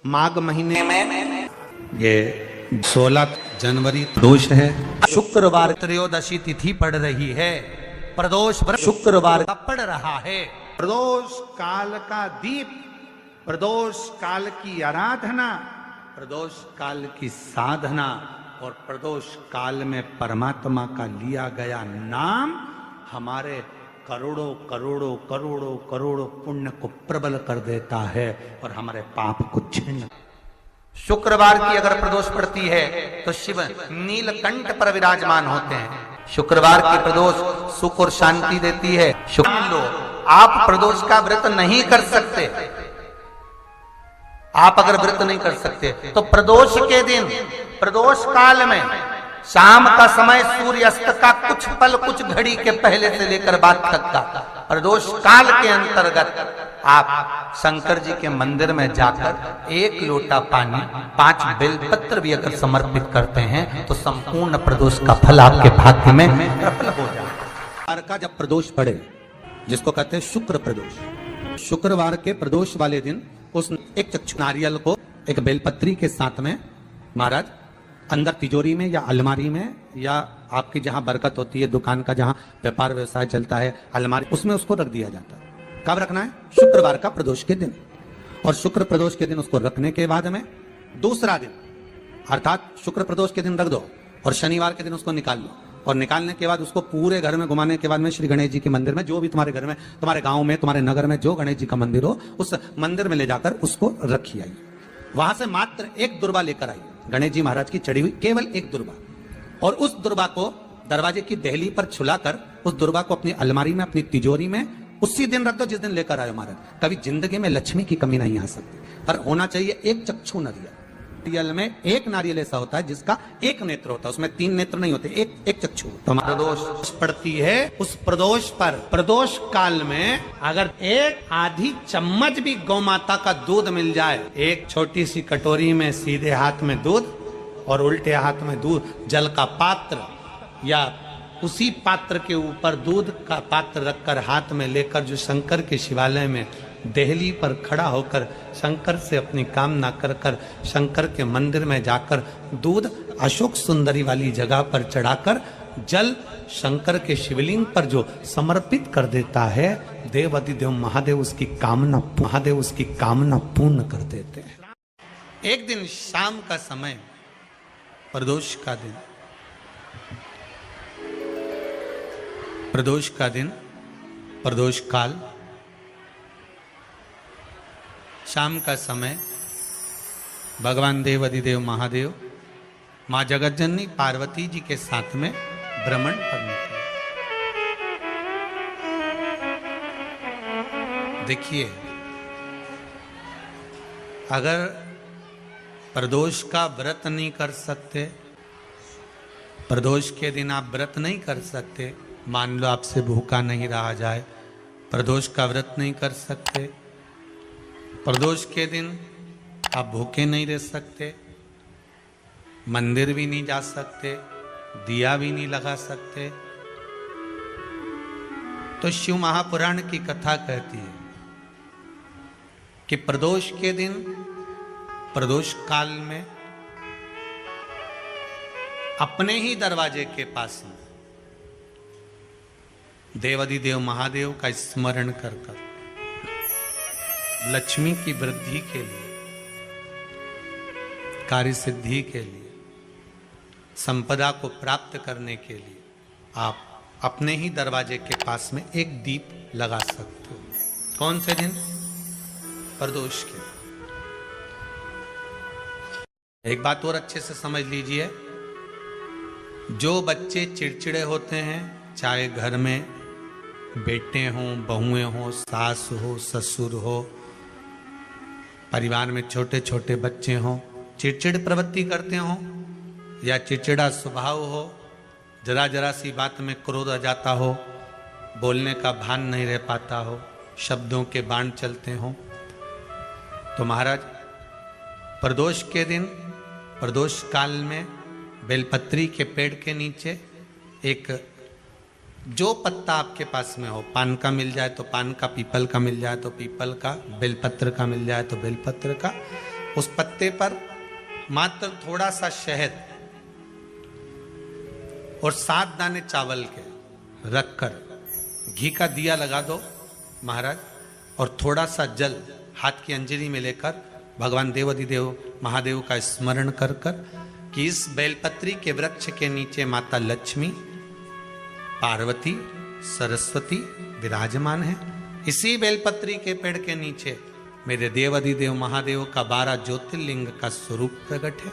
माघ महीने में ये 16 जनवरी प्रदोष है। शुक्रवार त्रयोदशी तिथि पड़ रही है। प्रदोष शुक्रवार का पड़ रहा है। प्रदोष काल का दीप, प्रदोष काल की आराधना, प्रदोष काल की साधना और प्रदोष काल में परमात्मा का लिया गया नाम हमारे करोड़ों करोड़ों करोड़ों करोड़ों पुण्य को प्रबल कर देता है और हमारे पाप को छिन्न। शुक्रवार की अगर प्रदोष पड़ती है तो शिव नीलकंठ पर विराजमान होते हैं। शुक्रवार की प्रदोष सुख और शांति देती है। मान लो आप प्रदोष का व्रत नहीं कर सकते, आप अगर व्रत नहीं कर सकते तो प्रदोष के दिन, प्रदोष काल में शाम का समय सूर्यास्त का कुछ पल कुछ घड़ी के पहले से लेकर बाद तक का प्रदोष काल के अंतर्गत आप शंकर जी के मंदिर में जाकर 1 लोटा पानी 5 बेलपत्र भी अगर समर्पित करते हैं तो संपूर्ण प्रदोष का फल आपके भाग्य में प्रबल हो जाए। का जब प्रदोष पड़े, जिसको कहते हैं शुक्र प्रदोष, शुक्रवार के प्रदोष वाले दिन उस एक चक्षु नारियल को एक बेलपत्री के साथ में महाराज अंदर तिजोरी में या अलमारी में या आपकी जहां बरकत होती है, दुकान का जहां व्यापार व्यवसाय चलता है, अलमारी उसमें उसको रख दिया जाता है। कब रखना है? शुक्रवार का प्रदोष के दिन। और शुक्र प्रदोष के दिन उसको रखने के बाद में दूसरा दिन अर्थात शुक्र प्रदोष के दिन रख दो और शनिवार के दिन उसको निकाल लो और निकालने के बाद उसको पूरे घर में घुमाने के बाद में श्री गणेश जी के मंदिर में, जो भी तुम्हारे घर में, तुम्हारे गांव में, तुम्हारे नगर में जो गणेश जी का मंदिर हो उस मंदिर में ले जाकर उसको रखी आइए। वहां से मात्र 1 दुर्बा लेकर आइए, गणेश जी महाराज की चढ़ी हुई केवल 1 दुर्बा, और उस दुर्बा को दरवाजे की देहली पर छुलाकर उस दुर्बा को अपनी अलमारी में, अपनी तिजोरी में उसी दिन रख दो जिस दिन लेकर आए महाराज। कभी जिंदगी में लक्ष्मी की कमी नहीं आ सकती, पर होना चाहिए 1 चक्षु नारियल। नारियल में 1 नारियल ऐसा होता है जिसका 1 नेत्र होता है, उसमें 3 नेत्र नहीं होते, एक चक्षु। तो प्रदोष पड़ती है, उस प्रदोष पर प्रदोष काल में अगर 1 आधी चम्मच भी गौ माता का दूध मिल जाए, एक छोटी सी कटोरी में सीधे हाथ में दूध और उल्टे हाथ में दूध, जल का पात्र या उसी पात्र के ऊपर दूध का पात्र रखकर हाथ में लेकर जो शंकर के शिवालय में देहली पर खड़ा होकर शंकर से अपनी कामना कर कर शंकर के मंदिर में जाकर दूध अशोक सुंदरी वाली जगह पर चढ़ाकर जल शंकर के शिवलिंग पर जो समर्पित कर देता है, देवाधिदेव महादेव उसकी कामना पूर्ण कर देते हैं। एक दिन शाम का समय, प्रदोष का दिन, प्रदोष काल, शाम का समय, भगवान देवाधिदेव महादेव मां जगतजननी पार्वती जी के साथ में भ्रमण पर निकले। देखिए, अगर प्रदोष का व्रत नहीं कर सकते, प्रदोष के दिन आप व्रत नहीं कर सकते, मान लो आपसे भूखा नहीं रहा जाए, प्रदोष का व्रत नहीं कर सकते, प्रदोष के दिन आप भूखे नहीं रह सकते, मंदिर भी नहीं जा सकते, दिया भी नहीं लगा सकते, तो शिव महापुराण की कथा कहती है कि प्रदोष के दिन, प्रदोष काल में अपने ही दरवाजे के पास में देवाधिदेव महादेव का स्मरण कर कर लक्ष्मी की वृद्धि के लिए, कार्य सिद्धि के लिए, संपदा को प्राप्त करने के लिए आप अपने ही दरवाजे के पास में एक दीप लगा सकते हो। कौन से दिन? प्रदोष के। एक बात और अच्छे से समझ लीजिए, जो बच्चे चिड़चिड़े होते हैं, चाहे घर में बेटे हों, बहुएं हों, सास हो, ससुर हो, परिवार में छोटे छोटे बच्चे हों, चिड़चिड़ प्रवृत्ति करते हों या चिड़चिड़ा स्वभाव हो, जरा जरा सी बात में क्रोध आ जाता हो, बोलने का भान नहीं रह पाता हो, शब्दों के बाण चलते हों, तो महाराज प्रदोष के दिन, प्रदोष काल में बेलपत्री के पेड़ के नीचे एक जो पत्ता आपके पास में हो, पान का मिल जाए तो पान का, पीपल का मिल जाए तो पीपल का, बेलपत्र का मिल जाए तो बेलपत्र का, उस पत्ते पर मात्र थोड़ा सा शहद और 7 दाने चावल के रखकर घी का दिया लगा दो महाराज, और थोड़ा सा जल हाथ की अंजलि में लेकर भगवान देवाधिदेव महादेव का स्मरण कर कर कि इस बेलपत्री के वृक्ष के नीचे माता लक्ष्मी, पार्वती, सरस्वती विराजमान है। इसी बेलपत्री के पेड़ के नीचे मेरे देवाधिदेव महादेव का 12 ज्योतिर्लिंग का स्वरूप प्रकट है।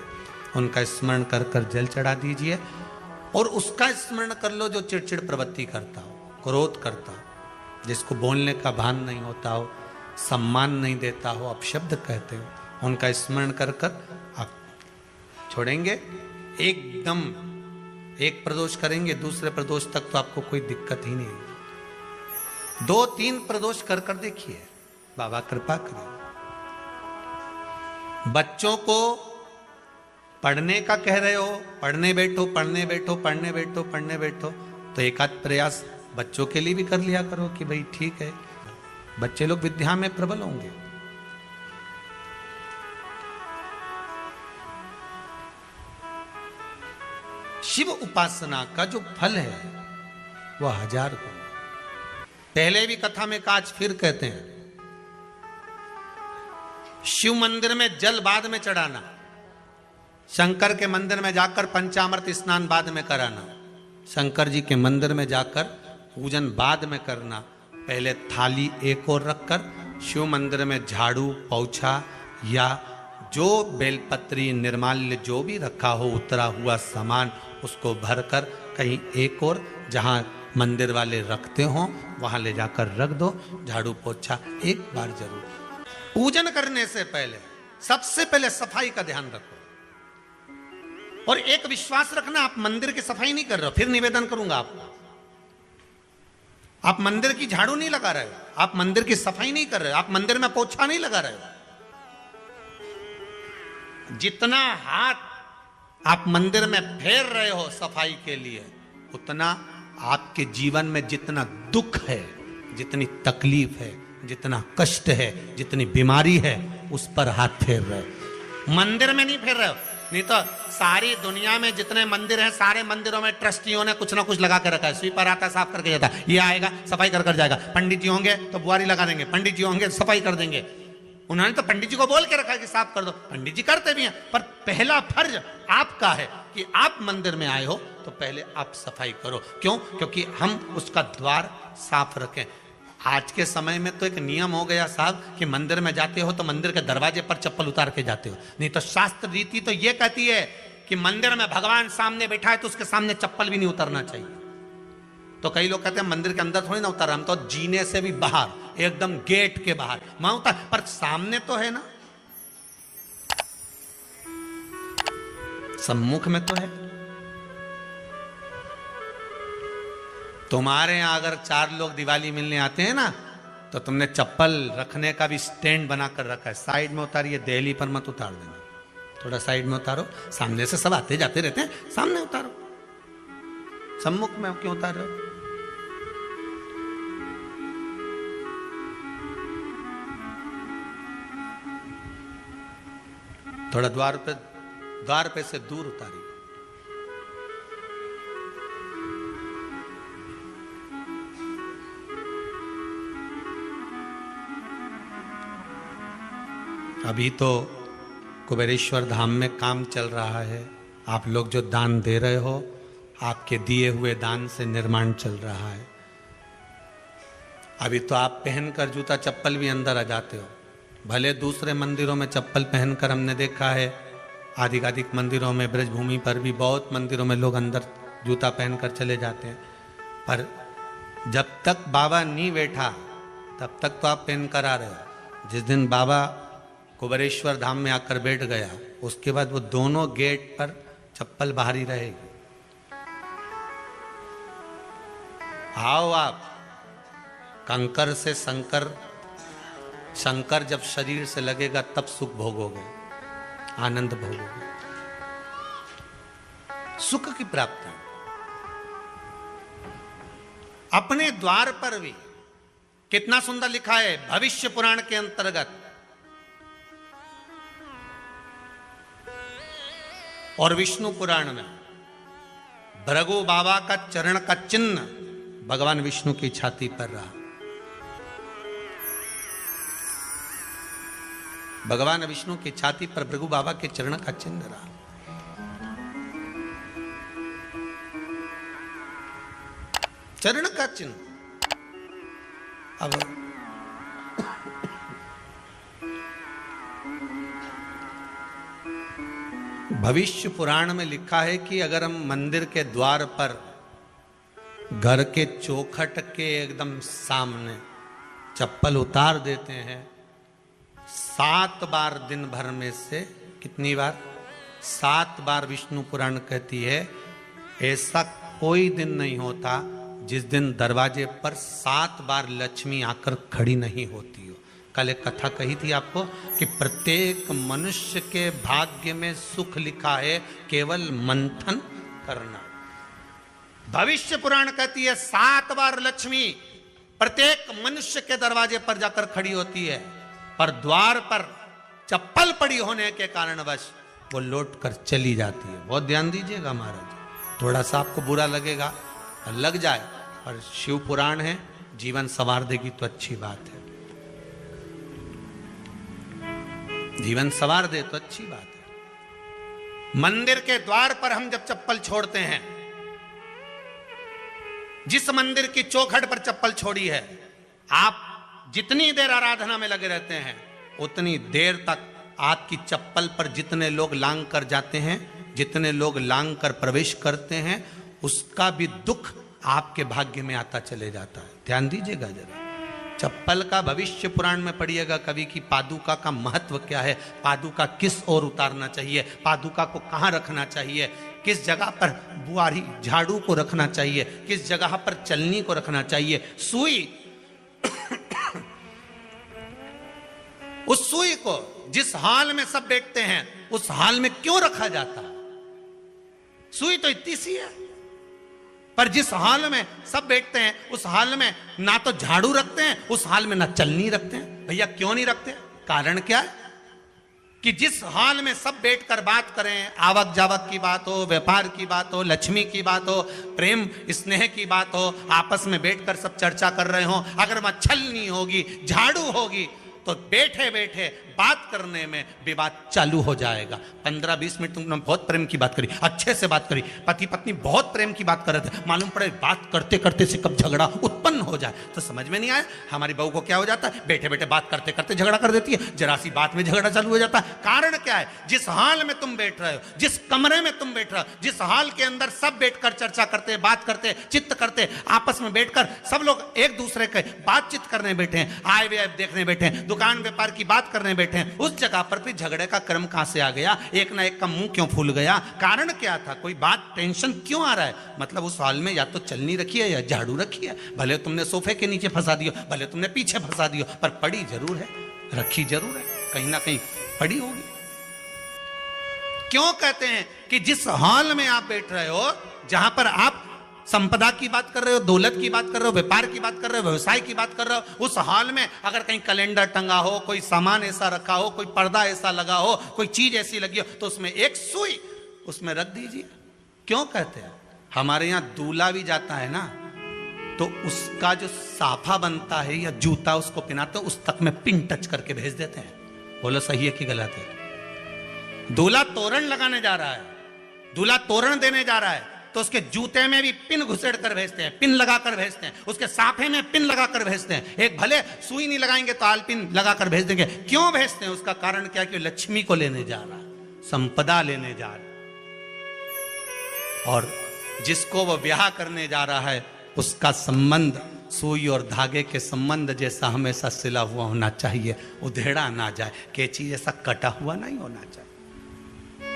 उनका स्मरण कर कर जल चढ़ा दीजिए और उसका स्मरण कर लो जो चिड़चिड़ प्रवृत्ति करता हो, क्रोध करता हो, जिसको बोलने का भान नहीं होता हो, सम्मान नहीं देता हो, अपशब्द कहते हो, उनका स्मरण कर कर आप छोड़ेंगे। एकदम एक प्रदोष करेंगे, दूसरे प्रदोष तक तो आपको कोई दिक्कत ही नहीं। 2-3 प्रदोष कर कर देखिए, बाबा कृपा करें। बच्चों को पढ़ने का कह रहे हो, पढ़ने बैठो, पढ़ने बैठो, पढ़ने बैठो, पढ़ने बैठो, तो एक आध प्रयास बच्चों के लिए भी कर लिया करो कि भाई ठीक है, बच्चे लोग विद्या में प्रबल होंगे। शिव उपासना का जो फल है वह 1000 गुना। पहले भी कथा में कहा, आज फिर कहते हैं, शिव मंदिर में जल बाद में चढ़ाना, शंकर के मंदिर में जाकर पंचामृत स्नान बाद में कराना, शंकर जी के मंदिर में जाकर पूजन बाद में करना। पहले थाली एक और रखकर शिव मंदिर में झाड़ू, पोछा या जो बेलपत्री, निर्माल्य जो भी रखा हो, उतरा हुआ सामान, उसको भरकर कहीं एक और जहां मंदिर वाले रखते हो वहां ले जाकर रख दो। झाड़ू पोछा एक बार जरूर। पूजन करने से पहले सबसे पहले सफाई का ध्यान रखो और एक विश्वास रखना, आप मंदिर की सफाई नहीं कर रहे हो। फिर निवेदन करूंगा आपको, आप मंदिर की झाड़ू नहीं लगा रहे हो, आप मंदिर की सफाई नहीं कर रहे हो, आप मंदिर में पोछा नहीं लगा रहे हो। जितना हाथ आप मंदिर में फेर रहे हो सफाई के लिए, उतना आपके जीवन में जितना दुख है, जितनी तकलीफ है, जितना कष्ट है, जितनी बीमारी है, उस पर हाथ फेर रहे हो। मंदिर में नहीं फेर रहे हो। नहीं तो सारी दुनिया में जितने मंदिर हैं, सारे मंदिरों में ट्रस्टियों ने कुछ ना कुछ लगा के रखा है। स्वीपर आता है, साफ करके जाता है, ये आएगा सफाई कर कर जाएगा। पंडित जी होंगे तो बुआरी लगा देंगे, पंडित जी होंगे सफाई कर देंगे। उन्होंने तो पंडित जी को बोल के रखा है कि साफ कर दो, पंडित जी करते भी हैं, पर पहला फर्ज आपका है कि आप मंदिर में आए हो तो पहले आप सफाई करो। क्यों? क्योंकि हम उसका द्वार साफ रखें। आज के समय में तो एक नियम हो गया साहब कि मंदिर में जाते हो तो मंदिर के दरवाजे पर चप्पल उतार के जाते हो। नहीं तो शास्त्र रीति तो ये कहती है कि मंदिर में भगवान सामने बैठा है तो उसके सामने चप्पल भी नहीं उतरना चाहिए। तो कई लोग कहते हैं मंदिर के अंदर थोड़ी ना उतार, हम तो जीने से भी बाहर, एकदम गेट के बाहर वहां उतार, पर सामने तो है ना, सम्मुख में तो है। तुम्हारे यहां अगर 4 लोग दिवाली मिलने आते हैं ना, तो तुमने चप्पल रखने का भी स्टैंड बनाकर रखा है। साइड में उतारिए, दहली पर मत उतार देना, थोड़ा साइड में उतारो। सामने से सब आते जाते रहते हैं, सामने उतारो, सम्मुख में क्यों उतार रहे हो? थोड़ा द्वार पे से दूर उतारिए। अभी तो कुबेरेश्वर धाम में काम चल रहा है। आप लोग जो दान दे रहे हो, आपके दिए हुए दान से निर्माण चल रहा है। अभी तो आप पहनकर जूता चप्पल भी अंदर आ जाते हो। भले दूसरे मंदिरों में चप्पल पहनकर हमने देखा है, आधिकाधिक मंदिरों में, ब्रजभूमि पर भी बहुत मंदिरों में लोग अंदर जूता पहनकर चले जाते हैं, पर जब तक बाबा नहीं बैठा तब तक तो आप पहनकर आ रहे हो। जिस दिन बाबा कुबेरेश्वर धाम में आकर बैठ गया, उसके बाद वो दोनों गेट पर चप्पल बाहर ही रहेगी। आओ आप, कंकर से शंकर जब शरीर से लगेगा तब सुख भोगोगे, आनंद भोगोगे, सुख की प्राप्ति। अपने द्वार पर भी कितना सुंदर लिखा है भविष्य पुराण के अंतर्गत, और विष्णु पुराण में भृगु बाबा का चरण का चिन्ह भगवान विष्णु की छाती पर रहा। भगवान विष्णु की छाती पर भृगु बाबा के चरण का चिन्ह रहा। चरण का चिन्ह। अब भविष्य पुराण में लिखा है कि अगर हम मंदिर के द्वार पर घर के चौखट के एकदम सामने चप्पल उतार देते हैं 7 बार दिन भर में से, कितनी बार? 7 बार विष्णु पुराण कहती है ऐसा कोई दिन नहीं होता जिस दिन दरवाजे पर 7 बार लक्ष्मी आकर खड़ी नहीं होती हो। कल एक कथा कही थी आपको कि प्रत्येक मनुष्य के भाग्य में सुख लिखा है, केवल मंथन करना। भविष्य पुराण कहती है 7 बार लक्ष्मी प्रत्येक मनुष्य के दरवाजे पर जाकर खड़ी होती है, पर द्वार पर चप्पल पड़ी होने के कारणवश वो लौट कर चली जाती है। बहुत ध्यान दीजिएगा महाराज, थोड़ा सा आपको बुरा लगेगा, लग जाए, और शिव पुराण है, जीवन संवार देगी तो अच्छी बात है, जीवन संवार दे तो अच्छी बात है। मंदिर के द्वार पर हम जब चप्पल छोड़ते हैं, जिस मंदिर की चौखट पर चप्पल छोड़ी है, आप जितनी देर आराधना में लगे रहते हैं उतनी देर तक आपकी चप्पल पर जितने लोग लांग कर जाते हैं, जितने लोग लांग कर प्रवेश करते हैं, उसका भी दुख आपके भाग्य में आता चले जाता है। ध्यान दीजिएगा जरा। चप्पल का भविष्य पुराण में पढ़िएगा कवि की पादुका का महत्व क्या है, पादुका किस ओर उतारना चाहिए, पादुका को कहाँ रखना चाहिए, किस जगह पर बुआरी झाड़ू को रखना चाहिए, किस जगह पर चलनी को रखना चाहिए, सुई उस सुई को जिस हाल में सब बैठते हैं उस हाल में क्यों रखा जाता? सुई तो इतनी सी है, पर जिस हाल में सब बैठते हैं उस हाल में ना तो झाड़ू रखते हैं, उस हाल में ना चलनी रखते हैं। भैया क्यों नहीं रखते? कारण क्या है कि जिस हाल में सब बैठकर बात करें, आवक जावक की बात हो, व्यापार की बात हो, लक्ष्मी की बात हो, प्रेम स्नेह की बात हो, आपस में बैठकर सब चर्चा कर रहे हो, अगर वहां छलनी होगी, झाड़ू होगी, तो बैठे बैठे बात करने में विवाद चालू हो जाएगा। 15-20 मिनट तुमने बहुत प्रेम की बात करी, अच्छे से बात करी, पति पत्नी बहुत प्रेम की बात कर रहे थे, मालूम पड़े बात करते करते से कब झगड़ा उत्पन्न हो जाए तो समझ में नहीं आया। हमारी बहू को क्या हो जाता है, बैठे बैठे बात करते करते झगड़ा कर देती है, जरा सी बात में झगड़ा चालू हो जाता है। कारण क्या है? जिस हाल में तुम बैठ रहे हो, जिस कमरे में तुम बैठ रहे हो, जिस हाल के अंदर सब बैठकर चर्चा करते, बात करते, चित्त करते, आपस में बैठकर सब लोग एक दूसरे के बातचीत करने बैठे हैं, आए व्यय देखने बैठे हैं, दुकान व्यापार की बात करने बैठे हैं, उस जगह पर भी झगड़े का क्रम कहां से आ गया? एक ना एक का मुंह क्यों फूल गया? कारण क्या था? कोई बात टेंशन क्यों आ रहा है? मतलब उस हाल में या तो चलनी रखी है या झाड़ू रखी है, भले तुमने सोफे के नीचे फंसा दियो, भले तुमने पीछे फंसा दियो, पर पड़ी जरूर है, रखी जरूर है, कहीं ना कहीं पड़ी होगी। क्यों कहते हैं कि जिस हाल में आप बैठ रहे हो, जहां पर आप संपदा की बात कर रहे हो, दौलत की बात कर रहे हो, व्यापार की बात कर रहे हो, व्यवसाय की बात कर रहे हो, उस हाल में अगर कहीं कैलेंडर टंगा हो, कोई सामान ऐसा रखा हो, कोई पर्दा ऐसा लगा हो, कोई चीज ऐसी लगी हो, तो उसमें एक सुई उसमें रख दीजिए। क्यों कहते हैं? हमारे यहां दूल्हा भी जाता है ना, तो उसका जो साफा बनता है या जूता उसको पहनाते हैं, उस तक में पिन टच करके भेज देते हैं। बोलो सही है कि गलत है? दूल्हा तोरण लगाने जा रहा है, दूल्हा तोरण देने जा रहा है, तो उसके जूते में भी पिन घुसेड़ कर भेजते हैं, पिन लगाकर भेजते हैं, उसके साफे में पिन लगाकर भेजते हैं। एक भले सुई नहीं लगाएंगे तो आल पिन लगाकर भेज देंगे। क्यों भेजते हैं? उसका कारण क्या? कि लक्ष्मी को लेने जा रहा है, संपदा लेने जा रहा है, और जिसको वो ब्याह करने जा रहा है उसका संबंध सुई और धागे के संबंध जैसा हमेशा सिला हुआ होना चाहिए, उधेड़ा ना जाए, कैंची जैसा कटा हुआ नहीं होना चाहिए।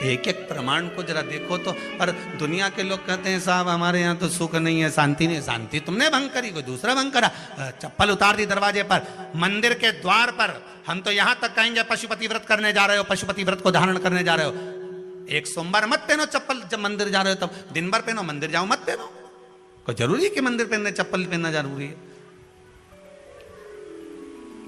एक एक प्रमाण को जरा देखो तो। और दुनिया के लोग कहते हैं साहब हमारे यहाँ तो सुख नहीं है, शांति नहीं। शांति तुमने भंग करी, कोई दूसरा भंग करा। चप्पल उतार दी दरवाजे पर, मंदिर के द्वार पर। हम तो यहाँ तक कहेंगे पशुपति व्रत करने जा रहे हो, पशुपति व्रत को धारण करने जा रहे हो, एक सोमवार मत पहनो चप्पल। जब मंदिर जा रहे हो तब दिन भर पहनो, मंदिर जाओ मत पहनो। कोई जरूरी है कि मंदिर पहनने चप्पल पहनना जरूरी है?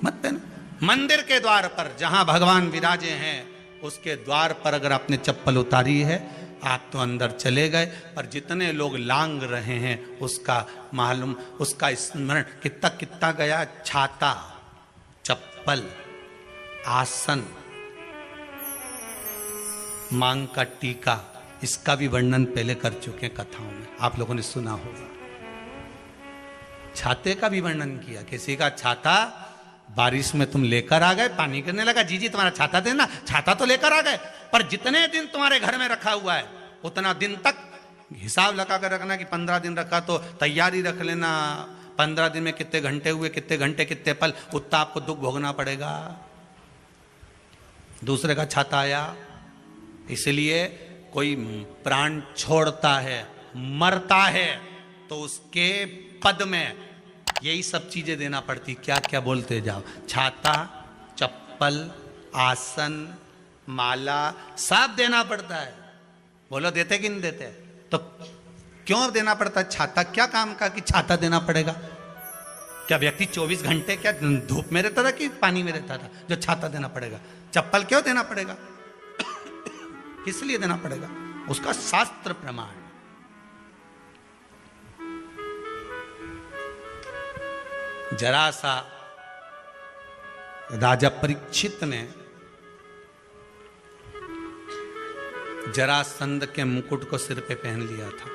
मत पहनो। मंदिर के द्वार पर जहां भगवान विराजे हैं उसके द्वार पर अगर आपने चप्पल उतारी है आप तो अंदर चले गए, पर जितने लोग लांग रहे हैं उसका मालूम, उसका स्मरण कितना कितना गया। छाता, चप्पल, आसन, मांग का टीका, इसका भी वर्णन पहले कर चुके हैं कथाओं में, आप लोगों ने सुना होगा। छाते का भी वर्णन किया, किसी का छाता बारिश में तुम लेकर आ गए, पानी गिरने लगा, जी जी तुम्हारा छाता देना, छाता तो लेकर आ गए, पर जितने दिन तुम्हारे घर में रखा हुआ है उतना दिन तक हिसाब लगा कर रखना कि 15 दिन रखा तो तैयारी रख लेना, 15 दिन में कितने घंटे हुए, कितने घंटे कितने पल, उतना आपको दुख भोगना पड़ेगा। दूसरे का छाता आया, इसलिए कोई प्राण छोड़ता है, मरता है, तो उसके पद में यही सब चीजें देना पड़ती। क्या क्या बोलते जाओ, छाता, चप्पल, आसन, माला, सब देना पड़ता है। बोलो देते कि नहीं देते? तो क्यों देना पड़ता है छाता? क्या काम का कि छाता देना पड़ेगा? क्या व्यक्ति 24 घंटे क्या धूप में रहता था कि पानी में रहता था जो छाता देना पड़ेगा? चप्पल क्यों देना पड़ेगा? किस लिए देना पड़ेगा? उसका शास्त्र प्रमाण। जरा सा राजा परीक्षित ने जरासंध के मुकुट को सिर पे पहन लिया था।